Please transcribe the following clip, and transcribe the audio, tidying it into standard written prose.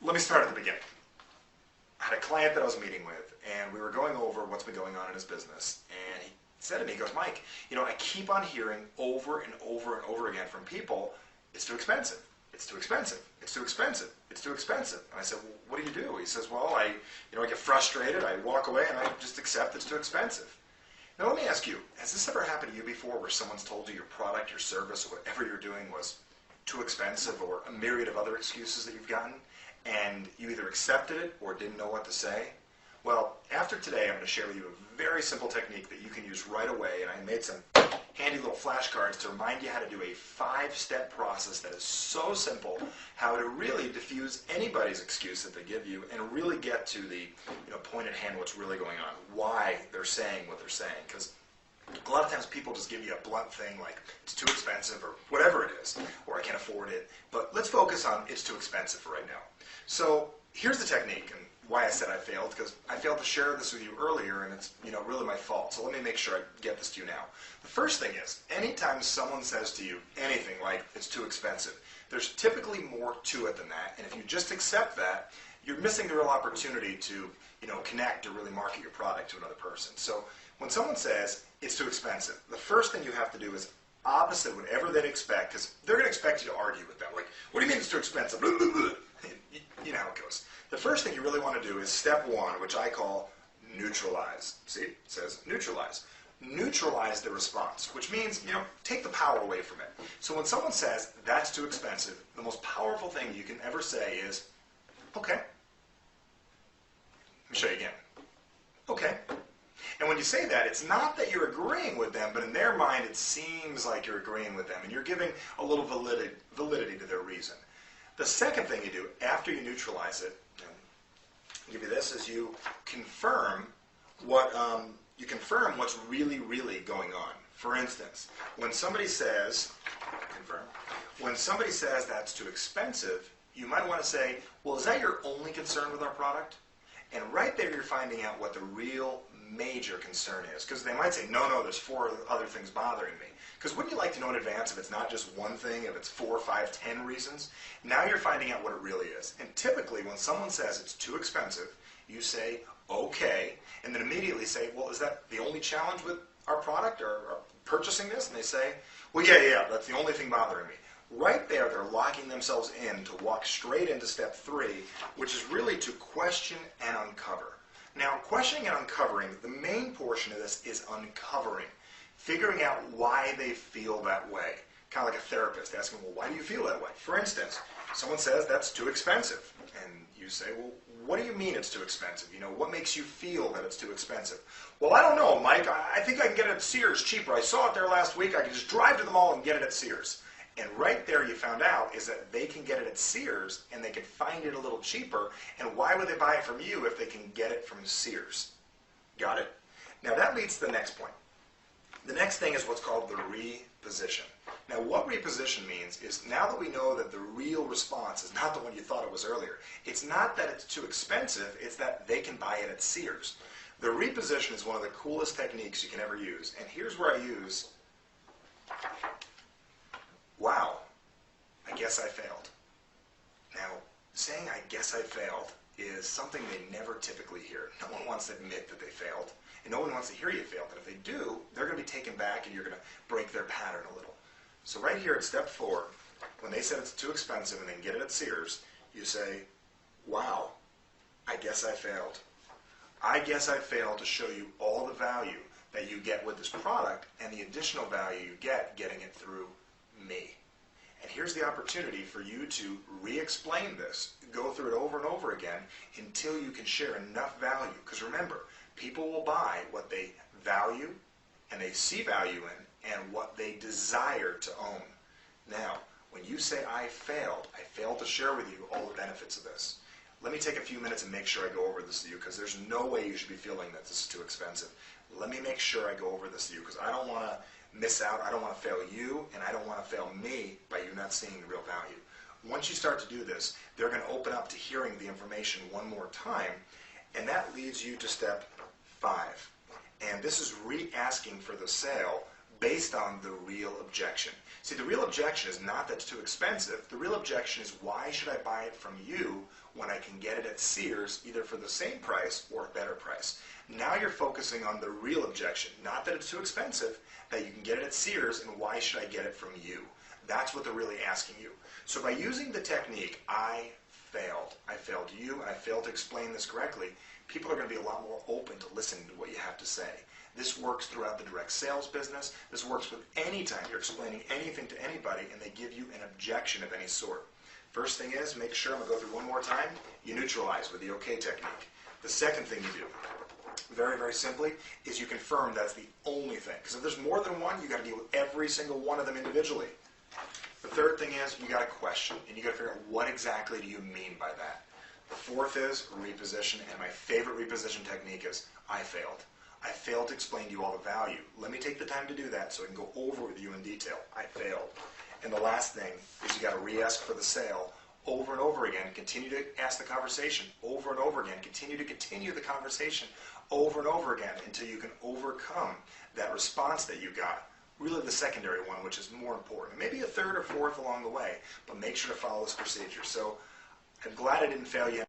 Let me start at the beginning. I had a client that I was meeting with, and we were going over what's been going on in his business, and he said to me, he goes, Mike, I keep on hearing over and over and over again from people, it's too expensive, it's too expensive, it's too expensive, it's too expensive. And I said, well, what do you do? He says, well, I get frustrated, I walk away, and I just accept it's too expensive. Now let me ask you, has this ever happened to you before where someone's told you your product, your service, or whatever you're doing was too expensive, or a myriad of other excuses that you've gotten, and you either accepted it or didn't know what to say? Well, after today, I'm going to share with you a very simple technique that you can use right away, and I made some handy little flashcards to remind you how to do a 5-step process that is so simple, how to really diffuse anybody's excuse that they give you and really get to the point at hand, what's really going on, why they're saying what they're saying. Because a lot of times people just give you a blunt thing like, it's too expensive, or whatever it is, or I can't afford it. But let's focus on it's too expensive for right now. So here's the technique, and why I said I failed, because I failed to share this with you earlier, and it's really my fault. So let me make sure I get this to you now. The first thing is, anytime someone says to you anything like, it's too expensive, there's typically more to it than that, and if you just accept that, you're missing the real opportunity to connect or really market your product to another person. So when someone says, it's too expensive, the first thing you have to do is opposite whatever they'd expect, because they're going to expect you to argue with them. Like, what do you mean it's too expensive? You know how it goes. The first thing you really want to do is step 1, which I call neutralize. See, it says neutralize. Neutralize the response, which means, take the power away from it. So when someone says, that's too expensive, the most powerful thing you can ever say is, okay. Let me show you again. Okay. And when you say that, it's not that you're agreeing with them, but in their mind it seems like you're agreeing with them, and you're giving a little validity to their reason. The second thing you do after you neutralize it, and I'll give you this, is you confirm what's really going on. For instance, when somebody says, that's too expensive, you might want to say, well, is that your only concern with our product? And right there you're finding out what the real major concern is. Because they might say, no, there's 4 other things bothering me. Because wouldn't you like to know in advance if it's not just one thing, if it's 4, 5, 10 reasons? Now you're finding out what it really is. And typically when someone says it's too expensive, you say, okay, and then immediately say, well, is that the only challenge with our product or purchasing this? And they say, well, yeah, that's the only thing bothering me. Right there, they're locking themselves in to walk straight into step 3, which is really to question and uncover. Now, questioning and uncovering, the main portion of this is uncovering, figuring out why they feel that way. Kind of like a therapist asking, well, why do you feel that way? For instance, someone says, that's too expensive. And you say, well, what do you mean it's too expensive? What makes you feel that it's too expensive? Well, I don't know, Mike. I think I can get it at Sears cheaper. I saw it there last week. I can just drive to the mall and get it at Sears. And right there you found out is that they can get it at Sears and they can find it a little cheaper. And why would they buy it from you if they can get it from Sears? Got it? Now that leads to the next point. The next thing is what's called the reposition. Now what reposition means is now that we know that the real response is not the one you thought it was earlier. It's not that it's too expensive, it's that they can buy it at Sears. The reposition is one of the coolest techniques you can ever use. And here's where I use, wow, I guess I failed. Now, saying I guess I failed is something they never typically hear. No one wants to admit that they failed, and no one wants to hear you failed. But if they do, they're going to be taken back and you're going to break their pattern a little. So right here at step 4, when they said it's too expensive and they can get it at Sears, you say, wow, I guess I failed. I guess I failed to show you all the value that you get with this product and the additional value you get getting it through me. And here's the opportunity for you to re-explain this, go through it over and over again until you can share enough value. Because remember, people will buy what they value and they see value in and what they desire to own. Now, when you say I failed to share with you all the benefits of this. Let me take a few minutes and make sure I go over this with you, because there's no way you should be feeling that this is too expensive. Let me make sure I go over this with you, because I don't want to miss out. I don't want to fail you, and I don't want to fail me by you not seeing the real value. Once you start to do this, they're going to open up to hearing the information one more time, and that leads you to step 5. And this is re-asking for the sale based on the real objection. See, the real objection is not that it's too expensive. The real objection is, why should I buy it from you when I can get it at Sears either for the same price or a better price? Now you're focusing on the real objection, not that it's too expensive, that you can get it at Sears, and why should I get it from you? That's what they're really asking you. So by using the technique, I failed you, and I failed to explain this correctly, people are going to be a lot more open to listening to what you have to say. This works throughout the direct sales business. This works with any time you're explaining anything to anybody and they give you an objection of any sort. First thing is, make sure, I'm going to go through one more time, you neutralize with the OK technique. The second thing you do, very, very simply, is you confirm that's the only thing. Because if there's more than one, you've got to deal with every single one of them individually. The third thing is, you got to question, and you got to figure out what exactly do you mean by that. The fourth is reposition, and my favorite reposition technique is, I failed. I failed to explain to you all the value. Let me take the time to do that so I can go over with you in detail. I failed. And the last thing is, you got to re-ask for the sale over and over again. Continue to ask the conversation over and over again. Continue the conversation over and over again until you can overcome that response that you got. Really the secondary one, which is more important. Maybe a third or fourth along the way, but make sure to follow this procedure. So I'm glad I didn't fail you.